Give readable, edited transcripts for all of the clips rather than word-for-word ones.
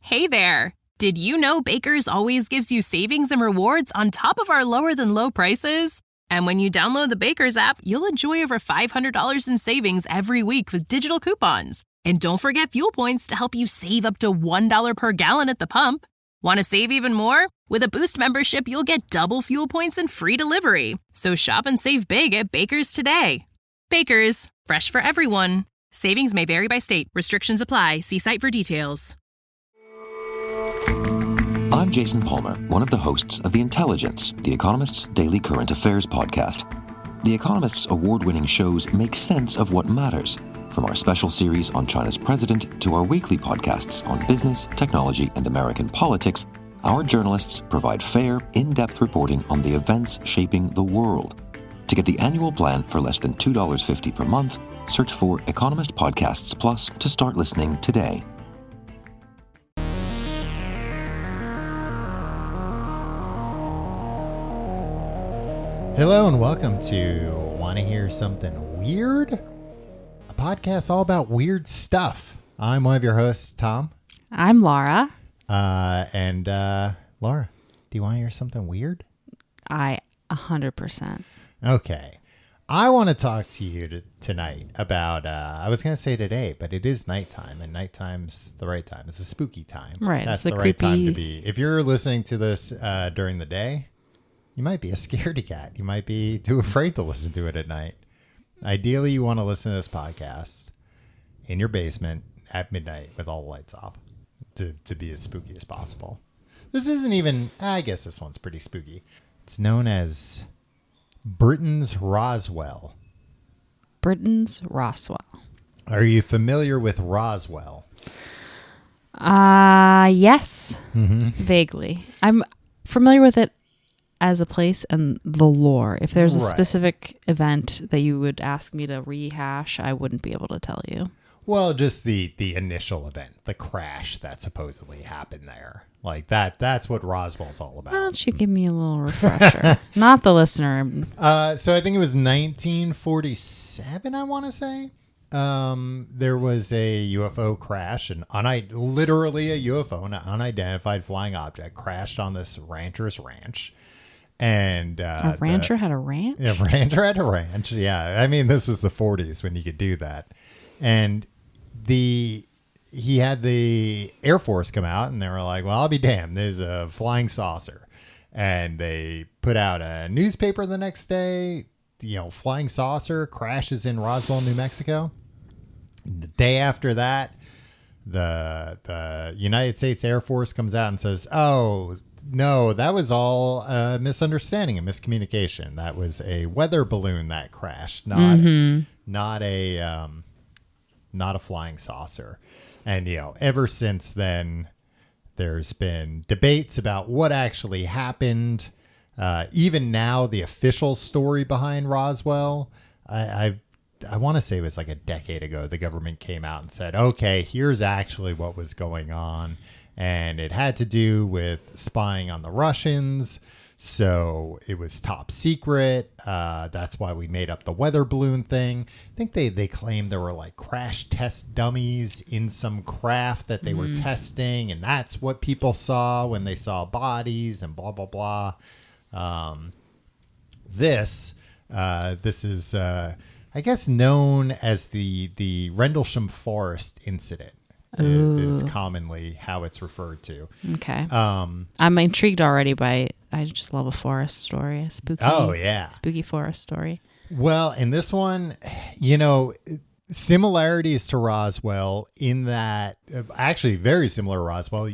Hey there! Did you know Baker's always gives you savings and rewards on top of our lower-than-low prices? And when you download the Baker's app, you'll enjoy over $500 in savings every week with digital coupons. And don't forget fuel points to help you save up to $1 per gallon at the pump. Want to save even more? With a Boost membership, you'll get double fuel points and free delivery. So shop and save big at Baker's today. Baker's, fresh for everyone. Savings may vary by state. Restrictions apply. See site for details. I'm Jason Palmer, one of the hosts of The Intelligence, The Economist's daily current affairs podcast. The Economist's award-winning shows make sense of what matters, from our special series on China's president to our weekly podcasts on business, technology, and American politics. Our journalists provide fair, in-depth reporting on the events shaping the world. To get the annual plan for less than $2.50 per month, search for Economist Podcasts Plus to start listening today. Hello and welcome to Want to Hear Something Weird? A podcast all about weird stuff. I'm one of your hosts, Tom. I'm Laura. And Laura, do you want to hear something weird? 100%. Okay. I want to talk to you tonight about, I was going to say today, but it is nighttime, and nighttime's the right time. It's a spooky time. Right. That's the right time to be. If you're listening to this during the day, you might be a scaredy cat. You might be too afraid to listen to it at night. Ideally, you want to listen to this podcast in your basement at midnight with all the lights off to be as spooky as possible. This isn't even, I guess this one's pretty spooky. It's known as Britain's Roswell. Britain's Roswell. Are you familiar with Roswell? Yes. Mm-hmm. Vaguely. I'm familiar with it as a place and the lore. If there's a specific event that you would ask me to rehash, I wouldn't be able to tell you. Well, just the initial event, the crash that supposedly happened there. Like that's what Roswell's all about. Why don't you give me a little refresher? Not the listener. So I think it was 1947, I want to say. There was a UFO crash, literally a UFO, an unidentified flying object, crashed on this rancher's ranch. And a rancher had a ranch? Yeah, a rancher had a ranch. Yeah. I mean, this was the 40s when you could do that. And he had the Air Force come out, and they were like, well, I'll be damned. There's a flying saucer. And they put out a newspaper the next day, flying saucer crashes in Roswell, New Mexico. The day after that, the United States Air Force comes out and says, oh, no, that was all a misunderstanding, a miscommunication. That was a weather balloon that crashed, not a flying saucer. And ever since then, there's been debates about what actually happened. Even now, the official story behind Roswell, I want to say it was like a decade ago, the government came out and said, okay, here's actually what was going on. And it had to do with spying on the Russians. So it was top secret. That's why we made up the weather balloon thing. I think they claimed there were like crash test dummies in some craft that they were testing. And that's what people saw when they saw bodies and blah, blah, blah. This is, I guess, known as the Rendlesham Forest incident. Is commonly how it's referred to. Okay. I'm intrigued already by, I just love a forest story, a spooky. Oh, yeah. Spooky forest story. Well, in this one, similarities to Roswell in that, actually very similar to Roswell,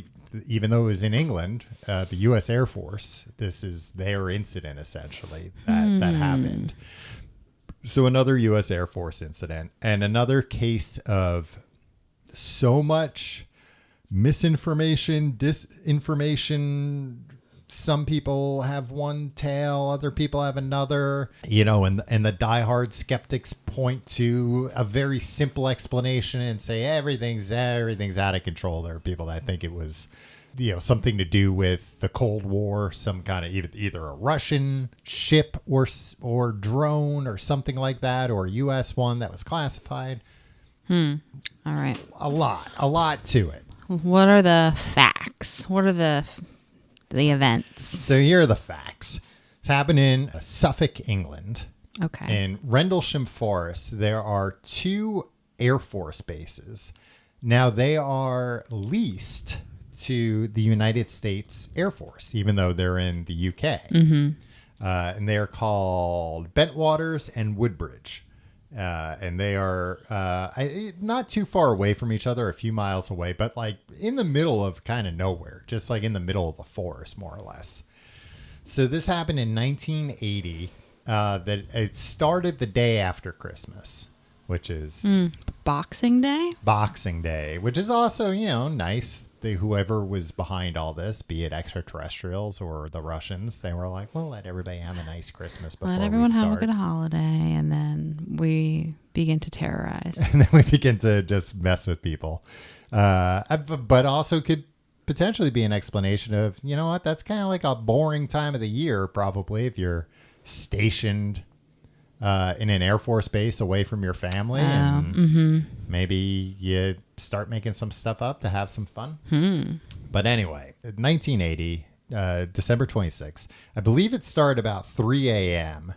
even though it was in England, the U.S. Air Force, this is their incident essentially that happened. So another U.S. Air Force incident and another case of so much misinformation, disinformation. Some people have one tale, other people have another, and the diehard skeptics point to a very simple explanation and say everything's out of control. There are people that think it was, something to do with the Cold War, some kind of either a Russian ship or drone or something like that, or a U.S. one that was classified. All right. A lot to it. what are the facts? What are the events? So here are the facts. It's happened in Suffolk, England. Okay. In Rendlesham Forest, there are 2 Air Force bases. Now, they are leased to the United States Air Force, even though they're in the UK. And they're called Bentwaters and Woodbridge. And they are not too far away from each other, a few miles away, but like in the middle of kind of nowhere, just like in the middle of the forest, more or less. So this happened in 1980. That it started the day after Christmas, which is Boxing Day? Boxing Day, which is also, nice. Whoever was behind all this, be it extraterrestrials or the Russians, they were like, well, let everybody have a nice Christmas before we start. Let everyone have a good holiday, and then we begin to terrorize. And then we begin to just mess with people. But also could potentially be an explanation of, you know what, that's kind of like a boring time of the year, probably, if you're stationed in an Air Force base away from your family, and maybe you start making some stuff up to have some fun. But anyway, 1980, December 26th, I believe it started about 3 a.m.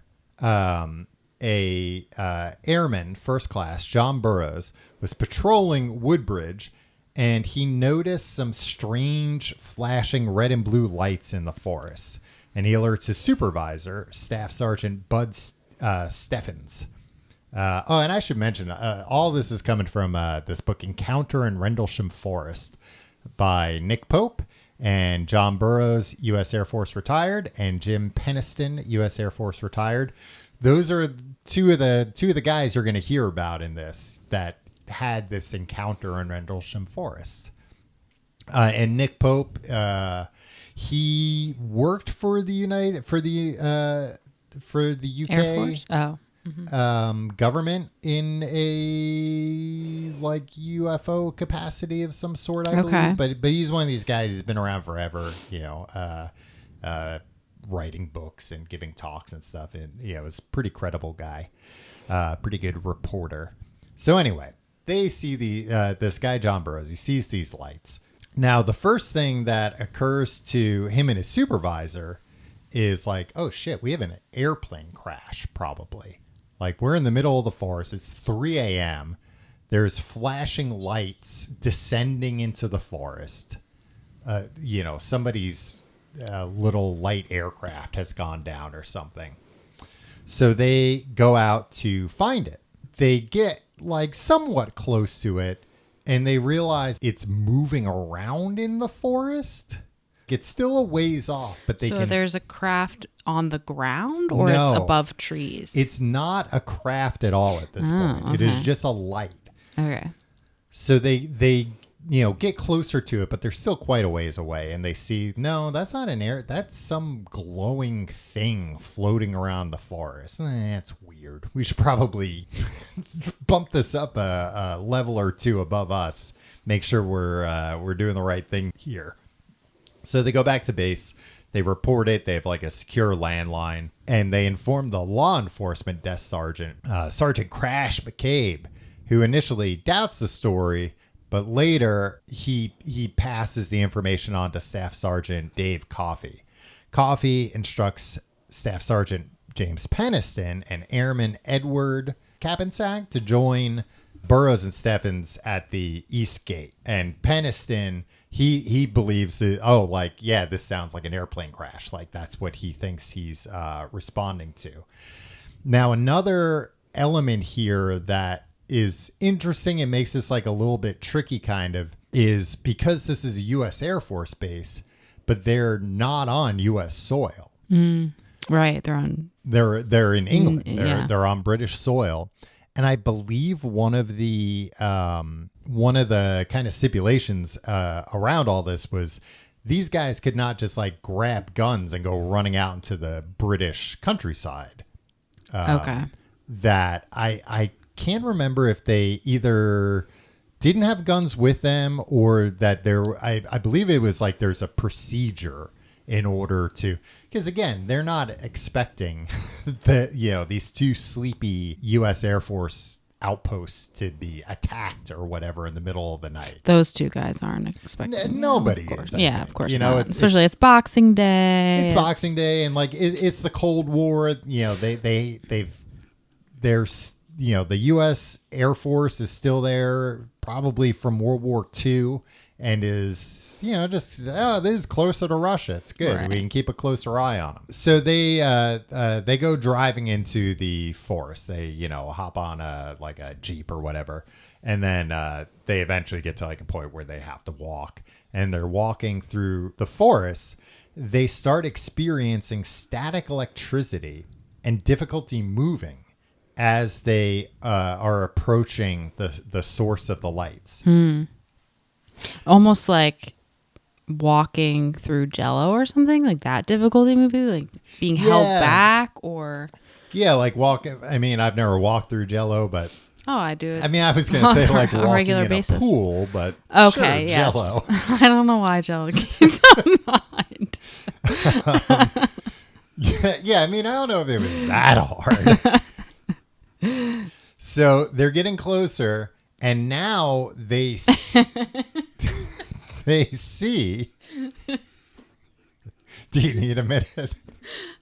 Airman, first class, John Burroughs, was patrolling Woodbridge, and he noticed some strange flashing red and blue lights in the forest. And he alerts his supervisor, Staff Sergeant Bud Steffens. And I should mention, all this is coming from this book, Encounter in Rendlesham Forest, by Nick Pope and John Burroughs, U.S. Air Force retired, and Jim Peniston, U.S. Air Force retired. Those are two of the guys you're going to hear about in this that had this encounter in Rendlesham Forest. And Nick Pope, he worked for the UK Air Force? government in a like UFO capacity of some sort, I believe. But he's one of these guys who's been around forever, writing books and giving talks and stuff, and is a pretty credible guy, pretty good reporter. So anyway, they see this guy John Burroughs. He sees these lights. Now, the first thing that occurs to him and his supervisor is like, oh shit, we have an airplane crash, probably. Like, we're in the middle of the forest. It's 3 a.m. There's flashing lights descending into the forest. Somebody's little light aircraft has gone down or something. So they go out to find it. They get like somewhat close to it, and they realize it's moving around in the forest. It's still a ways off, but So there's a craft on the ground, or it's above trees? It's not a craft at all at this point. Okay. It is just a light. Okay. So they get closer to it, but they're still quite a ways away, and they see, no, that's not an air. That's some glowing thing floating around the forest. That's weird. We should probably bump this up a level or two above us. Make sure we're doing the right thing here. So they go back to base. They report it. They have like a secure landline, and they inform the law enforcement desk sergeant, Sergeant Crash McCabe, who initially doubts the story. But later, he passes the information on to Staff Sergeant Dave Coffey. Coffey instructs Staff Sergeant James Peniston and Airman Edward Cappensack to join Burroughs and Steffens at the East Gate. And Peniston, he believes that, this sounds like an airplane crash. Like, that's what he thinks he's responding to. Now, another element here that is interesting and makes this like a little bit tricky kind of is because this is a U.S. Air Force base, but they're not on U.S. soil. Right. They're in England. They're on British soil. And I believe one of the kind of stipulations around all this was these guys could not just like grab guns and go running out into the British countryside. That I can't remember if they either didn't have guns with them or that I believe it was like there's a procedure in order to, because again, they're not expecting that, these two sleepy U.S. Air Force outposts to be attacked or whatever in the middle of the night. Those two guys aren't expecting. Nobody of course. is. Yeah, of course. You know, not. Especially it's Boxing Day. It's Boxing Day, and like it's the Cold War. You know, there's the U.S. Air Force is still there, probably from World War II, and is this is closer to Russia. It's good. Right. We can keep a closer eye on them. So they go driving into the forest. They hop on a Jeep or whatever, and then they eventually get to like a point where they have to walk, and they're walking through the forest. They start experiencing static electricity and difficulty moving as they are approaching the source of the lights. Almost like walking through Jello or something, like that difficulty movie, like being held back, or like walking. I mean, I've never walked through Jello, but I do it. I mean, I was going to say like walking regular in basis. A pool, but okay, sure, yes. Jello. I don't know why Jello came to mind. Yeah. I mean, I don't know if it was that hard. So they're getting closer, and now they they see. Do you need a minute?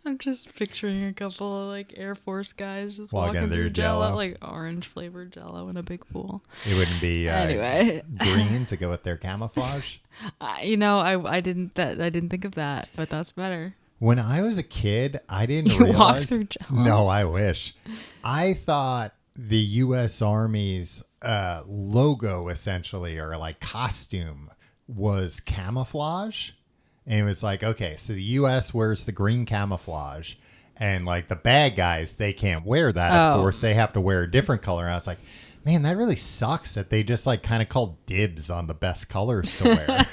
I'm just picturing a couple of like Air Force guys just walking walking through Jell-O. Jello, like orange flavored Jello in a big pool. It wouldn't be Anyway. green to go with their camouflage. I didn't think of that, but that's better. When I was a kid, I didn't You realize. walked through Jell-O? No, I wish. I thought the U.S. Army's logo, essentially, or like costume, was camouflage. And it was like, okay, so the U.S. wears the green camouflage, and like the bad guys, they can't wear that. Of course, they have to wear a different color. And I was like, man, that really sucks that they just like kind of called dibs on the best colors to wear.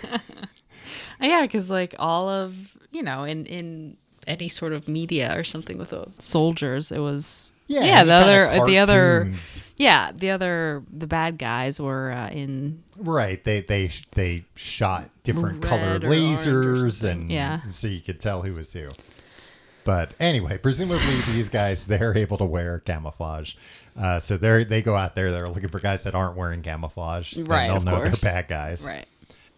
Yeah, because like all of in any sort of media or something with the soldiers, it was the bad guys were in right. They shot different red colored or orange or lasers, something. and so you could tell who was who. But anyway, presumably these guys, they're able to wear camouflage. So they go out there, they're looking for guys that aren't wearing camouflage. Right, They'll of know course. they're bad guys. right.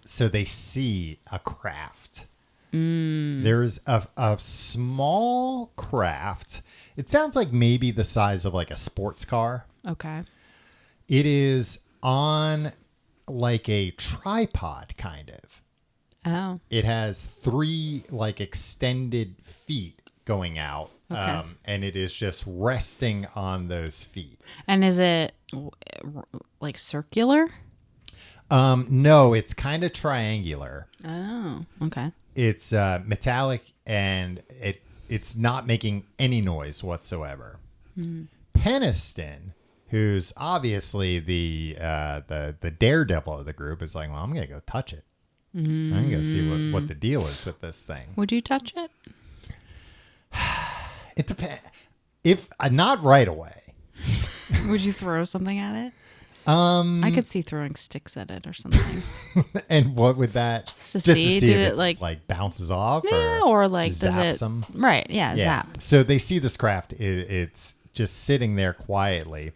So they see a craft. There's a small craft. It sounds like maybe the size of like a sports car. Okay. It is on like a tripod, kind of. Oh. It has 3 like extended feet going out. Okay. And it is just resting on those feet. And is it like circular? No, it's kind of triangular. Oh, okay. It's metallic, and it's not making any noise whatsoever. Peniston, who's obviously the daredevil of the group, is like, well, I'm gonna go touch it. I'm gonna go see what the deal is with this thing. Would you touch it? It depends. If not right away. Would you throw something at it? I could see throwing sticks at it or something. And what would that? Just to see if did it's, it like bounces off, yeah, or like does zaps it? them? Right. Yeah. Zap. So they see this craft. It's just sitting there quietly.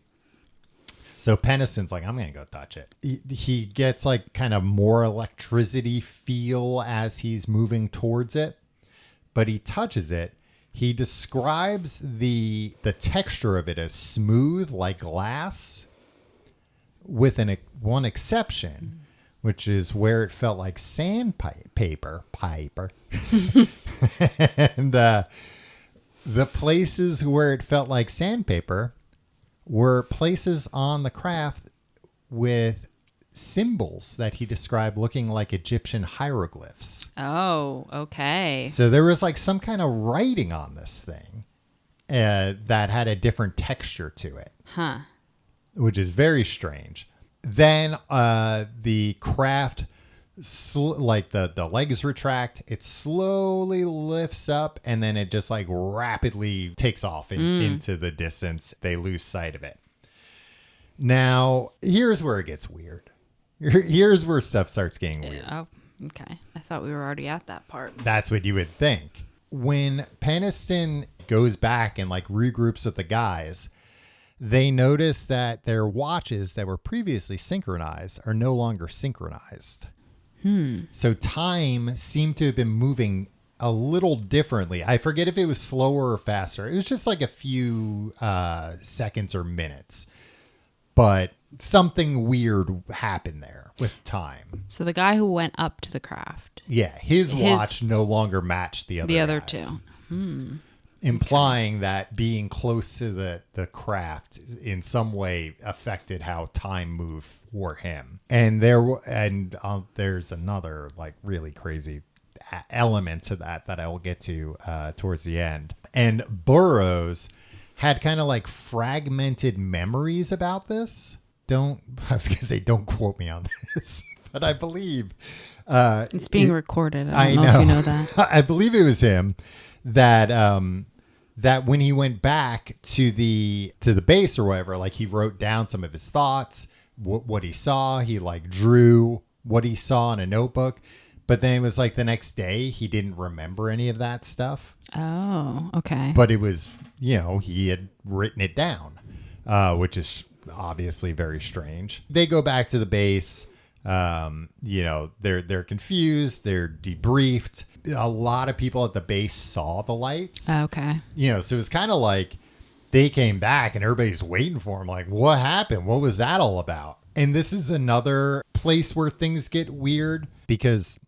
So Peniston's like, I'm gonna go touch it. He gets like kind of more electricity feel as he's moving towards it, but he touches it. He describes the texture of it as smooth like glass, with one exception, which is where it felt like sandpaper. And the places where it felt like sandpaper were places on the craft with symbols that he described looking like Egyptian hieroglyphs. Oh, okay. So there was like some kind of writing on this thing that had a different texture to it. Huh. Which is very strange. Then the craft, like the legs retract, it slowly lifts up, and then it just like rapidly takes off into the distance. They lose sight of it. Now, here's where it gets weird. Here's where stuff starts getting weird. Oh, okay. I thought we were already at that part. That's what you would think. When Peniston goes back and like regroups with the guys, they notice that their watches that were previously synchronized are no longer synchronized. So time seemed to have been moving a little differently. I forget if it was slower or faster. It was just like a few seconds or minutes. But something weird happened there with time. So the guy who went up to the craft. Yeah, his watch no longer matched the other guy's. two. Implying that being close to the craft in some way affected how time moved for him. And there's another like really crazy element to that I will get to towards the end. And Burroughs had kind of like fragmented memories about this. I was going to say, don't quote me on this, but I believe it's being recorded. I don't know if you know that. I believe it was him that when he went back to the base or whatever, like he wrote down some of his thoughts, what he saw. He like drew what he saw in a notebook, but then it was like the next day he didn't remember any of that stuff. Oh, okay. But it was, he had written it down, which is obviously very strange. They go back to the base. They're confused. They're debriefed. A lot of people at the base saw the lights. Okay. So it was kind of like they came back and everybody's waiting for them. Like, what happened? What was that all about? And this is another place where things get weird because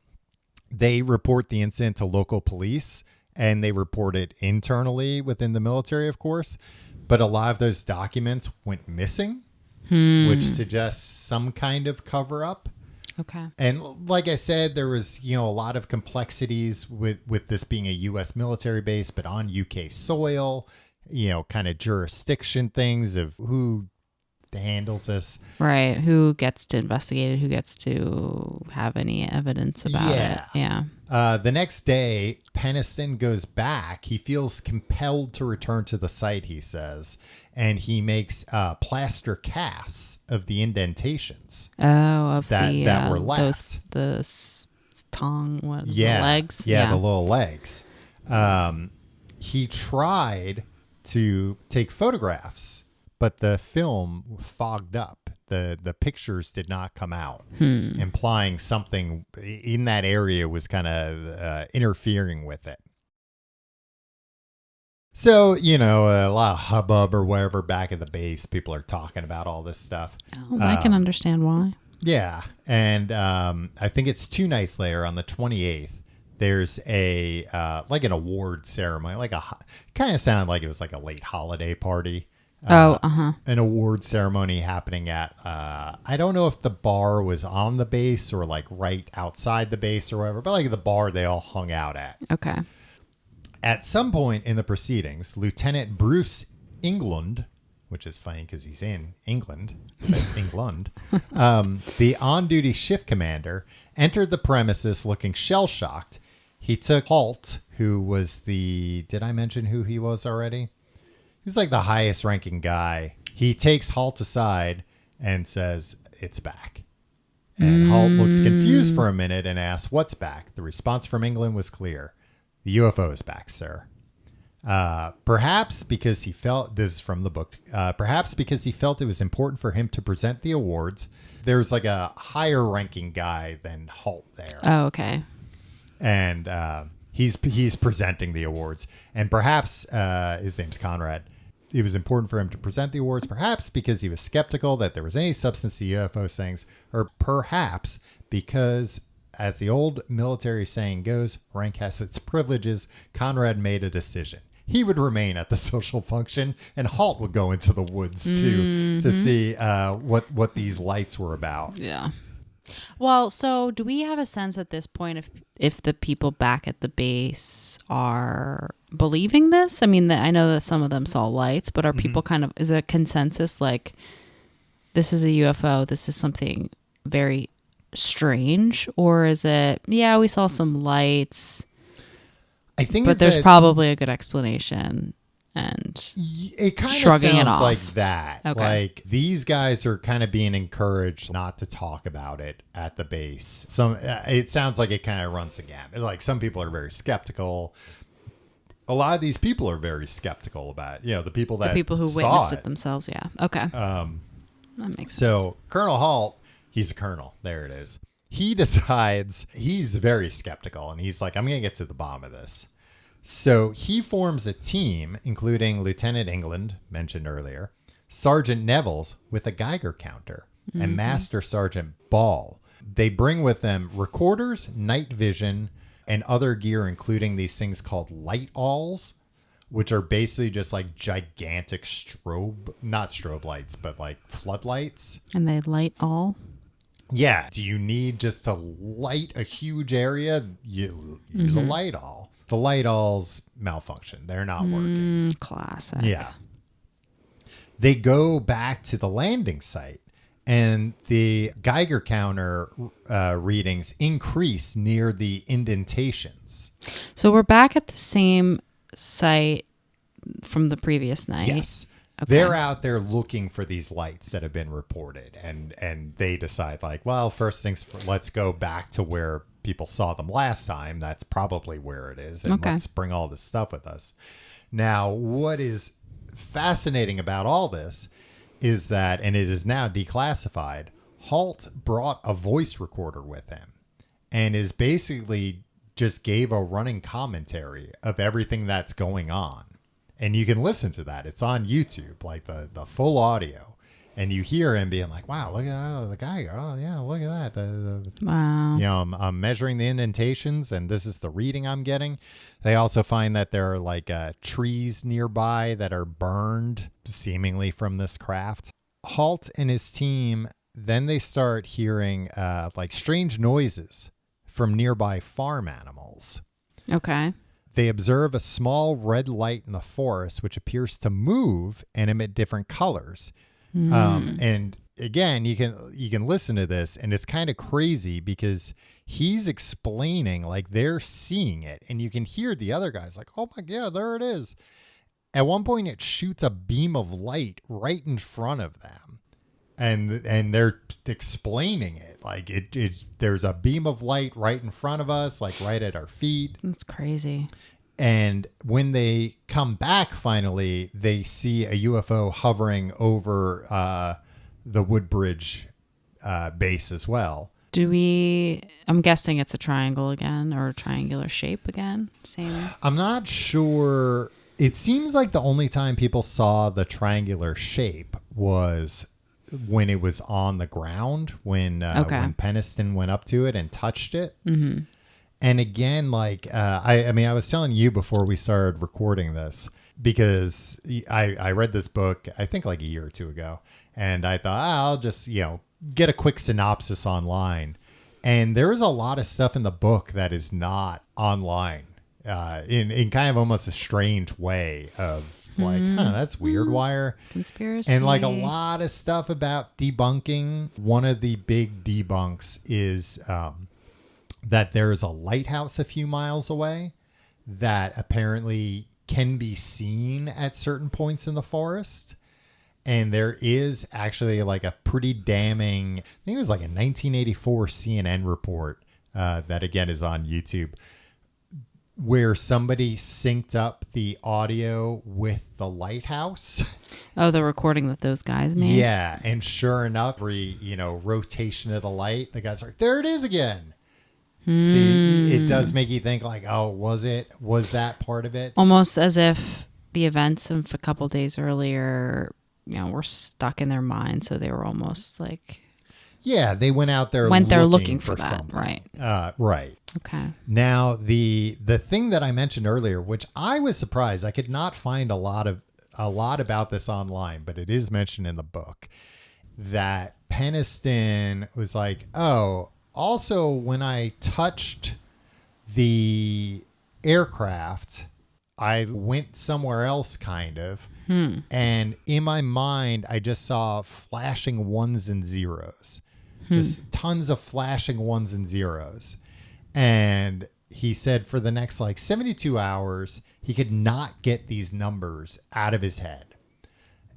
they report the incident to local police and they report it internally within the military, of course. But a lot of those documents went missing, which suggests some kind of cover up. Okay. And like I said, there was, a lot of complexities with this being a U.S. military base, but on UK soil, kind of jurisdiction things of who handles this. Right. Who gets to investigate it? Who gets to have any evidence about it? Yeah. The next day, Peniston goes back. He feels compelled to return to the site, he says, and he makes plaster casts of the indentations. Oh, that were left. The legs? Yeah, the little legs. He tried to take photographs, but the film fogged up. The pictures did not come out, implying something in that area was kind of interfering with it. So, a lot of hubbub or whatever back at the base. People are talking about all this stuff. Oh, I can understand why. Yeah. And I think it's 2 nights later on the 28th. There's like an award ceremony, kind of sounded like it was like a late holiday party. An award ceremony happening at, I don't know if the bar was on the base or like right outside the base or whatever, but like the bar they all hung out at. Okay. At some point in the proceedings, Lieutenant Bruce England, which is funny because he's in England, that's England, the on-duty shift commander, entered the premises looking shell-shocked. He took Halt, who was did I mention who he was already? He's like the highest ranking guy. He takes Halt aside and says, "It's back." And Halt looks confused for a minute and asks, "What's back?" The response from England was clear. "The UFO is back, sir." Perhaps because he felt, this is from the book, perhaps because he felt it was important for him to present the awards. There's like a higher ranking guy than Halt there. Oh, okay. And he's presenting the awards. And perhaps, his name's Conrad, it was important for him to present the awards, perhaps because he was skeptical that there was any substance to UFO sayings, or perhaps because, as the old military saying goes, rank has its privileges. Conrad made a decision. He would remain at the social function, and Halt would go into the woods to see what these lights were about. Yeah. Well, so do we have a sense at this point if the people back at the base are believing this? I mean, I know that some of them saw lights, but are people is it a consensus like this is a UFO, this is something very strange, or is it, yeah, we saw some lights, I think, but there's probably a good explanation, and it kind of shrugging sounds it off like that. Okay. Like these guys are kind of being encouraged not to talk about it at the base. It sounds like it kind of runs the gamut. Like some people are very skeptical. a lot of these people are very skeptical about, the people that The people who saw witnessed it themselves. Yeah. Okay. That makes sense. So Colonel Halt, he's a colonel. There it is. He decides he's very skeptical, and he's like, I'm going to get to the bottom of this. So he forms a team, including Lieutenant England, mentioned earlier, Sergeant Neville's with a Geiger counter, and Master Sergeant Ball. They bring with them recorders, night vision, and other gear, including these things called light alls, which are basically just like gigantic not strobe lights, but like floodlights. And they light all? Yeah. Do you need just to light a huge area? You use a light all. The light alls malfunction. They're not working. Classic. Yeah. They go back to the landing site, and the Geiger counter readings increase near the indentations. So we're back at the same site from the previous night. Yes. Okay. They're out there looking for these lights that have been reported, and they decide, like, well, first things first, let's go back to where people saw them last time. That's probably where it is, and let's bring all this stuff with us. Now, what is fascinating about all this is that, and it is now declassified, Halt brought a voice recorder with him and is basically just gave a running commentary of everything that's going on. And you can listen to that. It's on YouTube, like the full audio. And you hear him being like, wow, look at the guy. Oh, yeah, look at that. Wow. I'm measuring the indentations, and this is the reading I'm getting. They also find that there are like trees nearby that are burned, seemingly from this craft. Halt and his team, then they start hearing like strange noises from nearby farm animals. Okay. They observe a small red light in the forest, which appears to move and emit different colors. And again, you can listen to this, and it's kind of crazy because he's explaining like they're seeing it, and you can hear the other guys like, oh my God, there it is. At one point, it shoots a beam of light right in front of them, and they're explaining it like there's a beam of light right in front of us, like right at our feet. That's crazy. And when they come back, finally, they see a UFO hovering over the Woodbridge base as well. I'm guessing it's a triangle again, or a triangular shape again? Same. I'm not sure. It seems like the only time people saw the triangular shape was when it was on the ground, when Peniston went up to it and touched it. Mm-hmm. And again, like, I was telling you before we started recording this, because I read this book, I think like a year or two ago, and I thought, I'll just, get a quick synopsis online. And there's a lot of stuff in the book that is not online, in kind of almost a strange way of like, that's weird. Wire conspiracy. And like a lot of stuff about debunking. One of the big debunks is, that there's a lighthouse a few miles away that apparently can be seen at certain points in the forest. And there is actually like a pretty damning, I think it was like a 1984 CNN report that again is on YouTube, where somebody synced up the audio with the lighthouse. Oh, the recording that those guys made? Yeah. And sure enough, every, rotation of the light, the guy's like, there it is again. See, it does make you think like, oh, was that part of it? Almost as if the events of a couple days earlier, were stuck in their mind. So they were almost like... Yeah, they went out there looking for that, something. Right. Right. Okay. Now, the thing that I mentioned earlier, which I was surprised, I could not find a lot about this online, but it is mentioned in the book, that Peniston was like, oh... Also, when I touched the aircraft, I went somewhere else kind of. And in my mind, I just saw flashing ones and zeros. Just tons of flashing ones and zeros. And he said for the next like 72 hours, he could not get these numbers out of his head.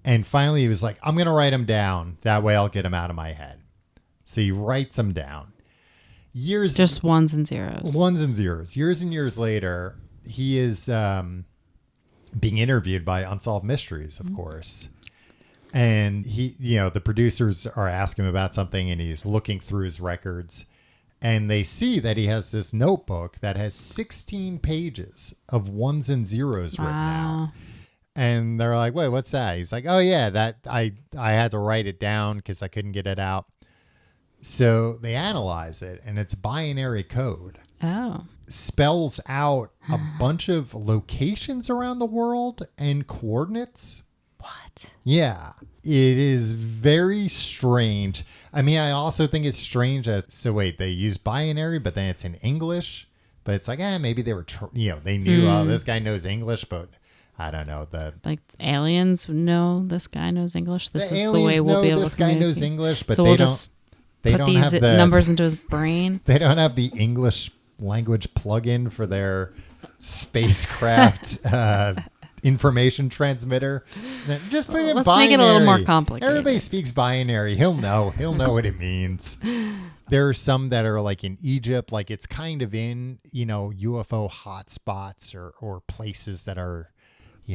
And finally, he was like, I'm going to write them down. That way I'll get them out of my head. So he writes them down. Just ones and zeros. Ones and zeros. Years and years later, he is being interviewed by Unsolved Mysteries, of course. And he, the producers are asking him about something, and he's looking through his records, and they see that he has this notebook that has 16 pages of ones and zeros written out. And they're like, wait, what's that? He's like, oh yeah, that I had to write it down because I couldn't get it out. So they analyze it, and it's binary code. Oh. Spells out a bunch of locations around the world and coordinates. What? Yeah, it is very strange. I mean, I also think it's strange that, so wait, they use binary, but then it's in English. But it's like, maybe they were, they knew, this guy knows English, but I don't know. Like aliens know this guy knows English. This is the aliens way we'll be able this to guy communicate. knows English, but so they we'll don't. Just they put don't these have the numbers into his brain. They don't have the English language plugin for their spacecraft information transmitter. Just put it in Let's binary. make it a little more complicated. Everybody speaks binary. He'll know what it means. There are some that are like in Egypt, like it's kind of in, UFO hotspots or places that are,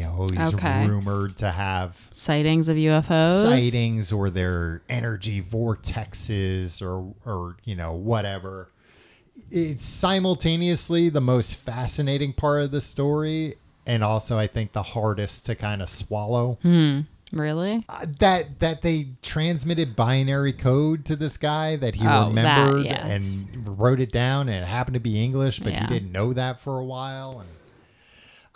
always rumored to have sightings of UFOs. Or their energy vortexes or whatever. It's simultaneously the most fascinating part of the story, and also I think the hardest to kind of swallow. Really? That they transmitted binary code to this guy that he remembered and wrote it down, and it happened to be English, but he didn't know that for a while. And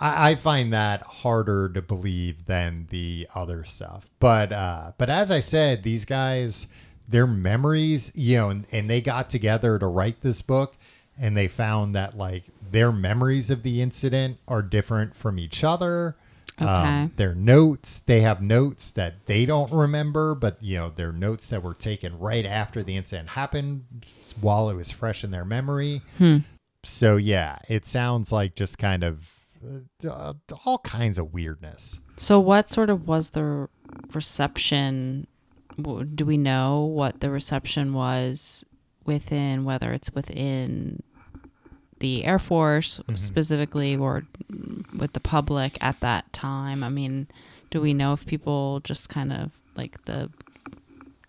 I find that harder to believe than the other stuff. But as I said, these guys, their memories, and they got together to write this book, and they found that like their memories of the incident are different from each other. Their notes, they have notes that they don't remember, but they're notes that were taken right after the incident happened while it was fresh in their memory. So yeah, it sounds like just kind of all kinds of weirdness. So what sort of was the reception? Do we know what the reception was within, whether it's within the Air Force specifically or with the public at that time? I mean, do we know if people just kind of like the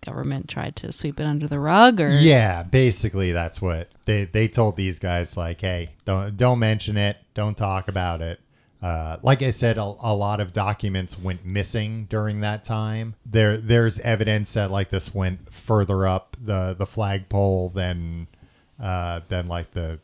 government tried to sweep it under the rug? Or yeah, basically that's what they told these guys, like, hey, don't mention it, don't talk about it. Like I said, a lot of documents went missing during that time. There's evidence that like this went further up the flagpole than like the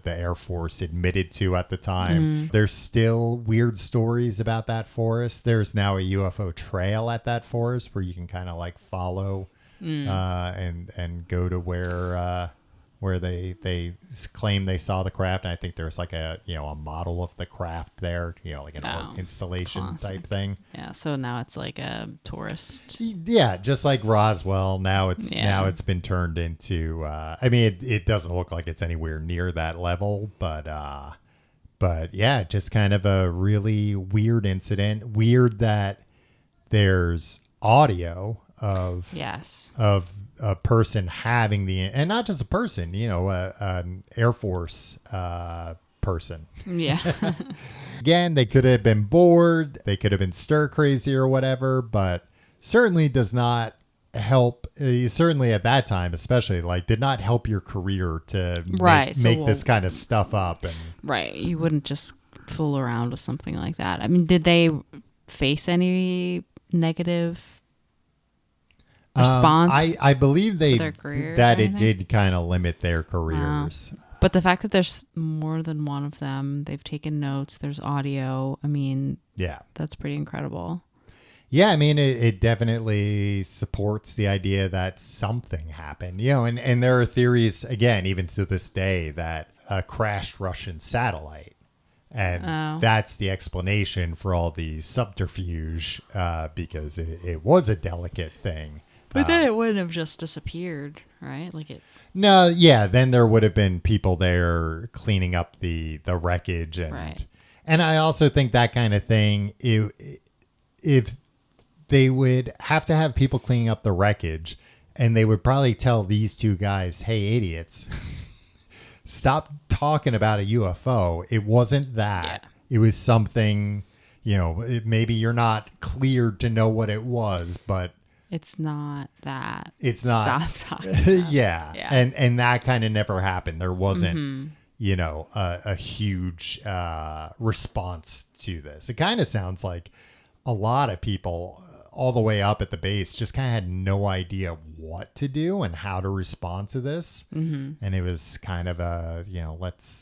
Air Force admitted to at the time. There's still weird stories about that forest. There's now a UFO trail at that forest where you can kind of like follow and go to where they claim they saw the craft. And I think there's like a model of the craft there, like an installation type thing. Yeah. So now it's like a tourist. Yeah. Just like Roswell. Now it's been turned into, I mean, it doesn't look like it's anywhere near that level, but yeah, just kind of a really weird incident. Weird that there's audio of a person having and not just a person, an Air Force person. Yeah. Again, they could have been bored. They could have been stir crazy or whatever, but certainly does not help. Certainly at that time, especially, like, did not help your career to make this kind of stuff up. And right. You wouldn't just fool around with something like that. I mean, did they face any negative response? I believe it did kind of limit their careers. Wow. But the fact that there's more than one of them, they've taken notes, there's audio. I mean, yeah, that's pretty incredible. Yeah, I mean, it definitely supports the idea that something happened, and there are theories, again, even to this day, that a crashed Russian satellite. And that's the explanation for all the subterfuge, because it was a delicate thing. But then it wouldn't have just disappeared, right? No, yeah. Then there would have been people there cleaning up the wreckage, and I also think that kind of thing. If they would have to have people cleaning up the wreckage, and they would probably tell these two guys, "Hey, idiots, stop talking about a UFO. It wasn't that. Yeah. It was something." maybe you're not cleared to know what it was, but it's not that. It's not. Stop talking. Yeah. And that kind of never happened. There wasn't, Mm-hmm. a huge response to this. It kind of sounds like a lot of people all the way up at the base just kind of had no idea what to do and how to respond to this. Mm-hmm. And it was kind of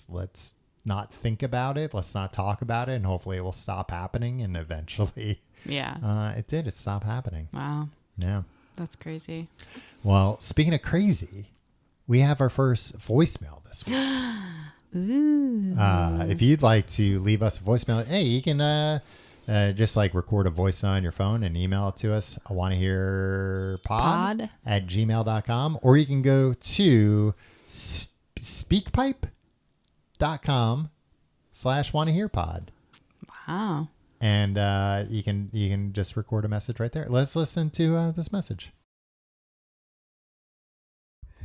let's not think about it. Let's not talk about it. And hopefully it will stop happening. And eventually it did. It stopped happening. Wow. Yeah. That's crazy. Well, speaking of crazy, we have our first voicemail this week. Ooh. If you'd like to leave us a voicemail, hey, you can just like record a voice on your phone and email it to us. I want to hear pod at gmail.com, or you can go to speakpipe.com/wannahearpod. Wow. And you can just record a message right there. Let's listen to this message.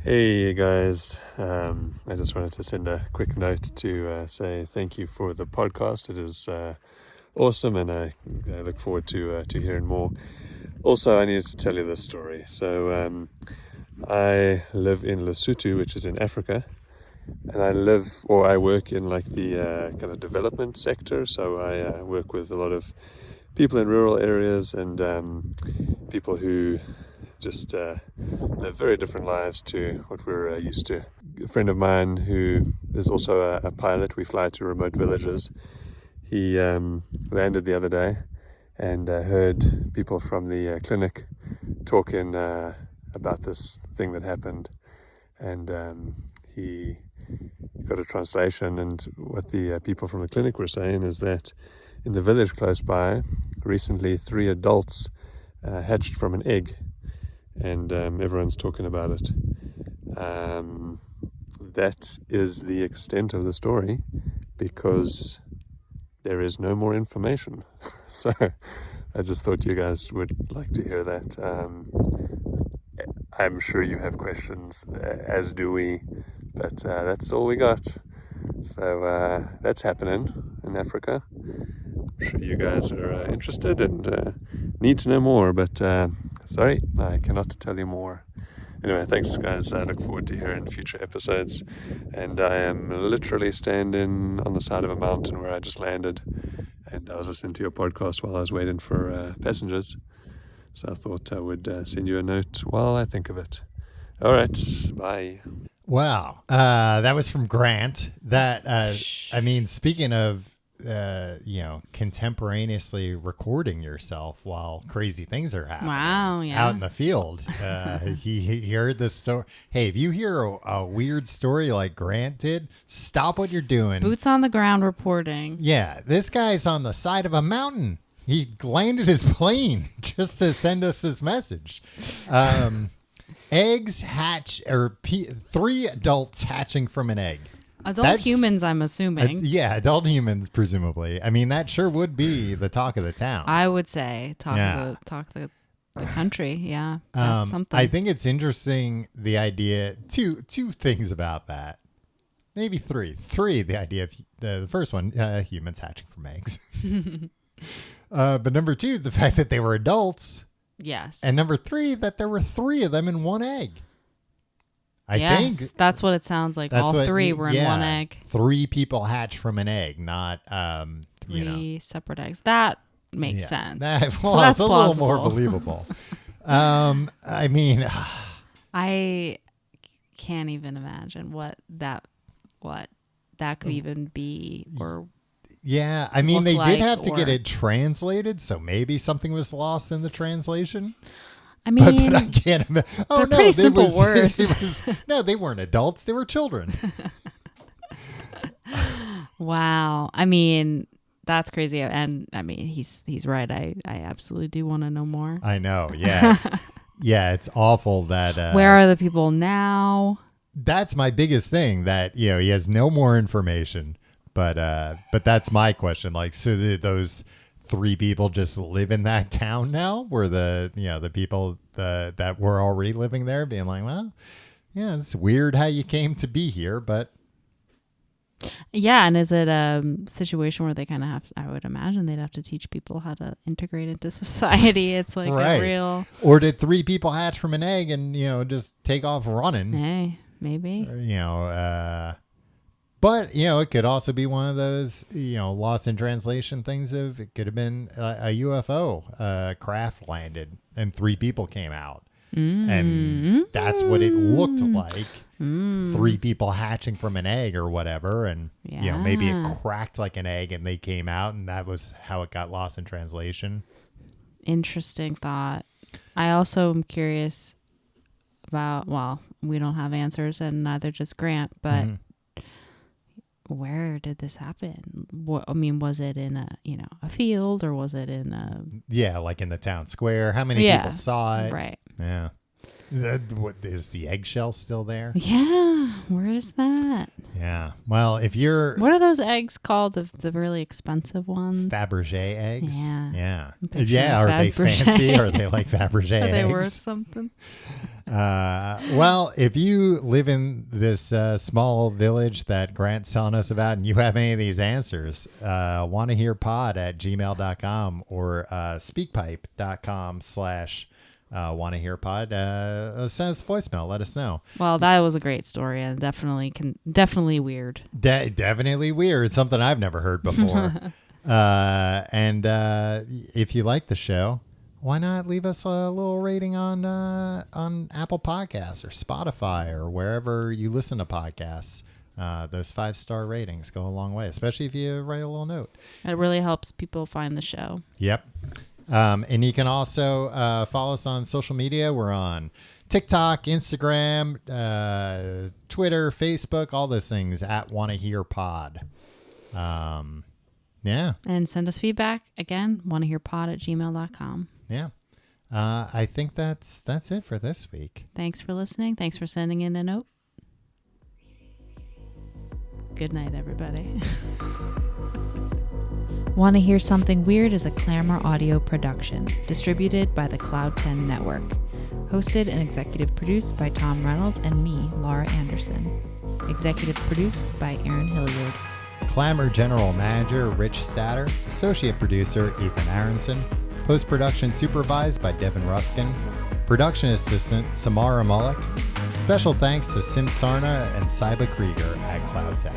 Hey guys, I just wanted to send a quick note to say thank you for the podcast. It is awesome, and I look forward to hearing more. Also, I needed to tell you this story. So I live in Lesotho, which is in Africa, and I work in like the kind of development sector. So I work with a lot of people in rural areas and people who just live very different lives to what we're used to. A friend of mine who is also a pilot, we fly to remote villages. He landed the other day and heard people from the clinic talking about this thing that happened, and he got a translation, and what the people from the clinic were saying is that in the village close by, recently 3 adults hatched from an egg, and everyone's talking about it. That is the extent of the story, because there is no more information. So I just thought you guys would like to hear that. I'm sure you have questions, as do we, but that's all we got. So that's happening in Africa. I'm sure you guys are interested and need to know more, but sorry, I cannot tell you more. Anyway, thanks guys. I look forward to hearing future episodes. And I am literally standing on the side of a mountain where I just landed, and I was listening to your podcast while I was waiting for passengers. So I thought I would send you a note while I think of it. All right, bye. Wow. That was from Grant. That, speaking of, contemporaneously recording yourself while crazy things are happening. Wow, yeah. Out in the field. He heard this story. Hey, if you hear a weird story like Grant did, stop what you're doing. Boots on the ground reporting. Yeah, this guy's on the side of a mountain. He landed his plane just to send us this message. Eggs hatch, or 3 adults hatching from an egg. That's humans, I'm assuming. Adult humans, presumably. I mean, that sure would be the talk of the town. I would say talk of the country. Yeah, that's something. I think it's interesting, the idea. Two things about that. Maybe 3. 3, the idea of the first one, humans hatching from eggs. But number 2, the fact that they were adults. Yes. And number 3, that there were 3 of them in one egg. I think that's what it sounds like. All 3 were in one egg. 3 people hatched from an egg, not 3 separate eggs. That makes sense. That's plausible. A little more believable. I can't even imagine what that could even be, or yeah. I mean, they did have to get it translated, so maybe something was lost in the translation. I mean, but I can't imagine. Oh, they're pretty simple words. No, they weren't adults; they were children. Wow. I mean, that's crazy. And I mean, he's right. I absolutely do want to know more. I know. Yeah, yeah. It's awful that. Where are the people now? That's my biggest thing. That he has no more information. But that's my question. Like, so those 3 people just live in that town now, where the people that were already living there being like, well, yeah, it's weird how you came to be here, but Yeah, and is it a situation where they kind of have, I would imagine they'd have to teach people how to integrate into society. It's like a real... Or did 3 people hatch from an egg and, just take off running? Hey, maybe. But, it could also be one of those, lost in translation things of it could have been a UFO craft landed and 3 people came out. And that's what it looked like. 3 people hatching from an egg or whatever. And, maybe it cracked like an egg and they came out and that was how it got lost in translation. Interesting thought. I also am curious about, well, we don't have answers and neither does Grant, but where did this happen? Was it in a field or was it in a... Yeah, like in the town square. How many people saw it? Right. Yeah. What is the eggshell still there? Yeah. Where is that? Yeah. Well, if you're... What are those eggs called? The really expensive ones? Fabergé eggs? Yeah. Yeah. Yeah. Are they fancy? Are they like Fabergé eggs? Are they worth something? Well, if you live in this small village that Grant's telling us about and you have any of these answers, wannahearpod@gmail.com or speakpipe.com/ wannahearpod. Send us a voicemail. Let us know. Well, that was a great story and definitely weird. Definitely weird. Something I've never heard before. And if you like the show, why not leave us a little rating on Apple Podcasts or Spotify or wherever you listen to podcasts? Those 5-star ratings go a long way, especially if you write a little note. It really helps people find the show. Yep. And you can also follow us on social media. We're on TikTok, Instagram, Twitter, Facebook, all those things at wannahearpod. Yeah. And send us feedback. Again, wannahearpod@gmail.com. Yeah. I think that's it for this week. Thanks for listening. Thanks for sending in a note. Good night, everybody. Want to Hear Something Weird is a Clamor audio production, distributed by the Cloud 10 Network. Hosted and executive produced by Tom Reynolds and me, Laura Anderson. Executive produced by Aaron Hilliard. Clamor General Manager Rich Statter. Associate Producer Ethan Aronson. Post-production supervised by Devin Ruskin. Production assistant Samara Mullock. Special thanks to Sim Sarna and Saiba Krieger at Cloud 10.